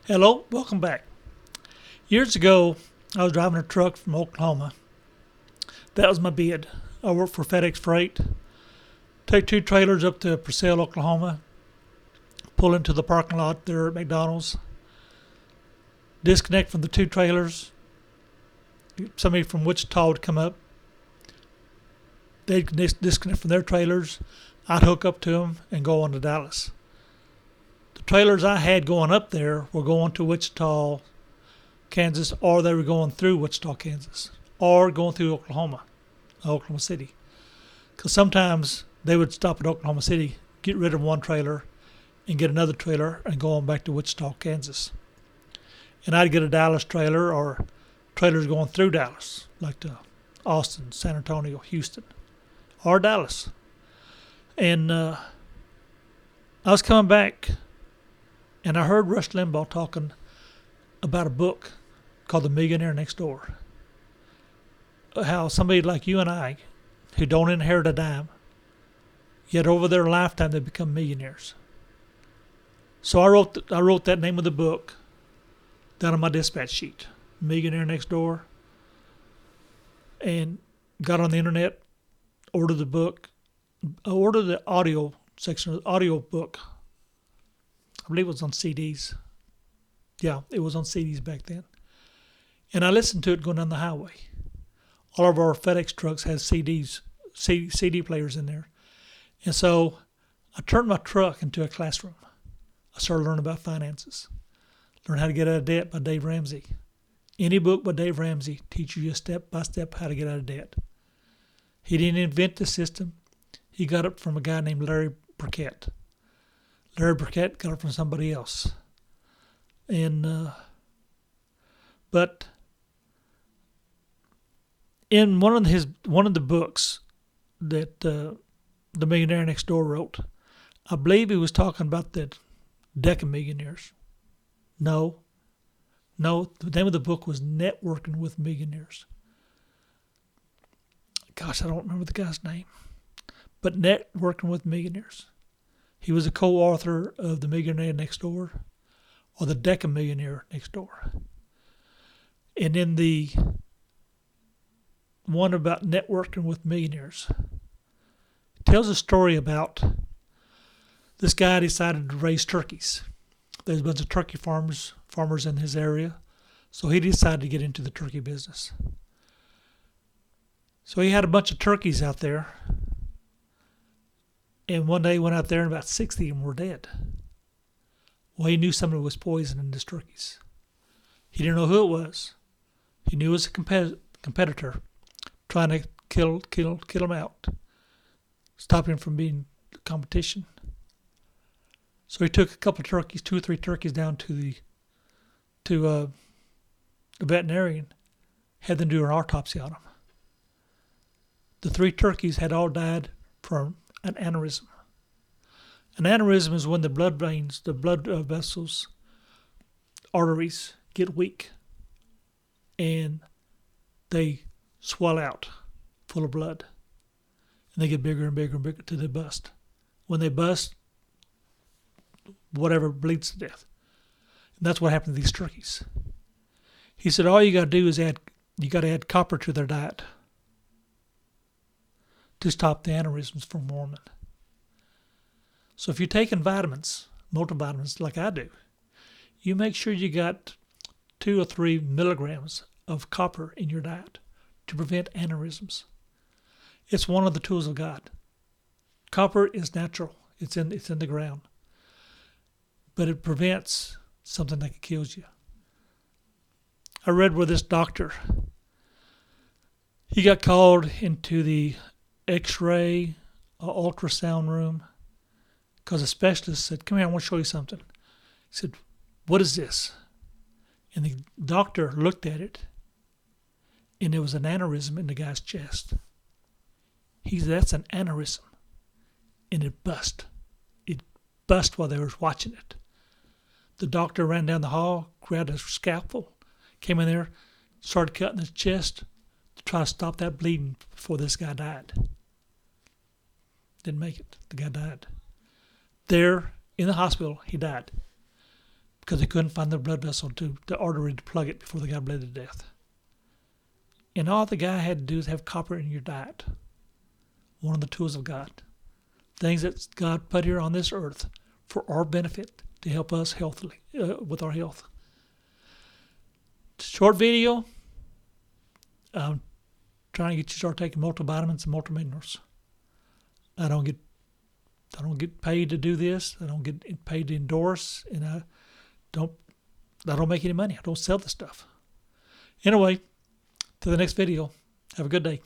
Hello, welcome back. Years ago, I was driving a truck from Oklahoma. That was my bid. I worked for FedEx Freight. Take two trailers up to Purcell, Oklahoma, pull into the parking lot there at McDonald's, disconnect from the two trailers. Somebody from Wichita would come up. They'd disconnect from their trailers. I'd hook up to them and go on to Dallas. The trailers I had going up there were going to Wichita, Kansas, or they were going through Wichita, Kansas, or going through Oklahoma City. Because sometimes they would stop at Oklahoma City, get rid of one trailer, and get another trailer and go on back to Wichita, Kansas. And I'd get a Dallas trailer or trailers going through Dallas, like to Austin, San Antonio, Houston, or Dallas. And I was coming back, and I heard Rush Limbaugh talking about a book called The Millionaire Next Door. How somebody like you and I, who don't inherit a dime, yet over their lifetime they become millionaires. So I wrote that name of the book down on my dispatch sheet, Millionaire Next Door, and got on the internet, ordered the book, ordered the audio section of the audio book. I believe it was on CDs. Yeah, it was on CDs back then. And I listened to it going down the highway. All of our FedEx trucks had CD players in there. And so I turned my truck into a classroom. I started learning about finances. Learn How to Get Out of Debt by Dave Ramsey. Any book by Dave Ramsey teaches you step by step how to get out of debt. He didn't invent the system. He got it from a guy named Larry Burkett. Larry Burkett got it from somebody else. And but in one of the books that the Millionaire Next Door wrote, I believe he was talking about the Decamillionaires. No, the name of the book was Networking with Millionaires. Gosh, I don't remember the guy's name, but Networking with Millionaires. He was a co-author of The Millionaire Next Door, or The Decamillionaire Next Door. And in the one about networking with millionaires, it tells a story about this guy decided to raise turkeys. There's a bunch of turkey farmers in his area, so he decided to get into the turkey business. So he had a bunch of turkeys out there, and one day he went out there and about 60 of them were dead. Well, he knew somebody was poisoning his turkeys. He didn't know who it was. He knew it was a competitor trying to kill him out, stop him from being competition. So he took a couple of turkeys, 2 or 3 turkeys, down to the veterinarian, had them do an autopsy on them. The 3 turkeys had all died from an aneurysm. An aneurysm is when the blood vessels, arteries get weak, and they swell out full of blood. And they get bigger and bigger and bigger till they bust. When they bust, whatever bleeds to death. And that's what happened to these turkeys. He said all you got to do is you got to add copper to their diet to stop the aneurysms from forming. So if you're taking vitamins, multivitamins like I do, you make sure you got 2 or 3 milligrams of copper in your diet to prevent aneurysms. It's one of the tools of God. Copper is natural. It's in the ground. But it prevents something that kills you. I read where this doctor, he got called into the X-ray or ultrasound room because a specialist said, "Come here, I want to show you something." He said, "What is this?" And the doctor looked at it, and there was an aneurysm in the guy's chest. He said, "That's an aneurysm." And it bust. It bust while they were watching it. The doctor ran down the hall, grabbed a scalpel, came in there, started cutting his chest to try to stop that bleeding before this guy died. Didn't make it. The guy died. There in the hospital, he died. because they couldn't find the blood vessel the artery to plug it before the guy bled to death. And all the guy had to do is have copper in your diet. One of the tools of God. Things that God put here on this earth for our benefit to help us healthily with our health. Short video. I'm trying to get you to start taking multivitamins and multiminerals. I don't get paid to do this. I don't get paid to endorse, and I don't make any money. I don't sell the stuff. Anyway, to the next video. Have a good day.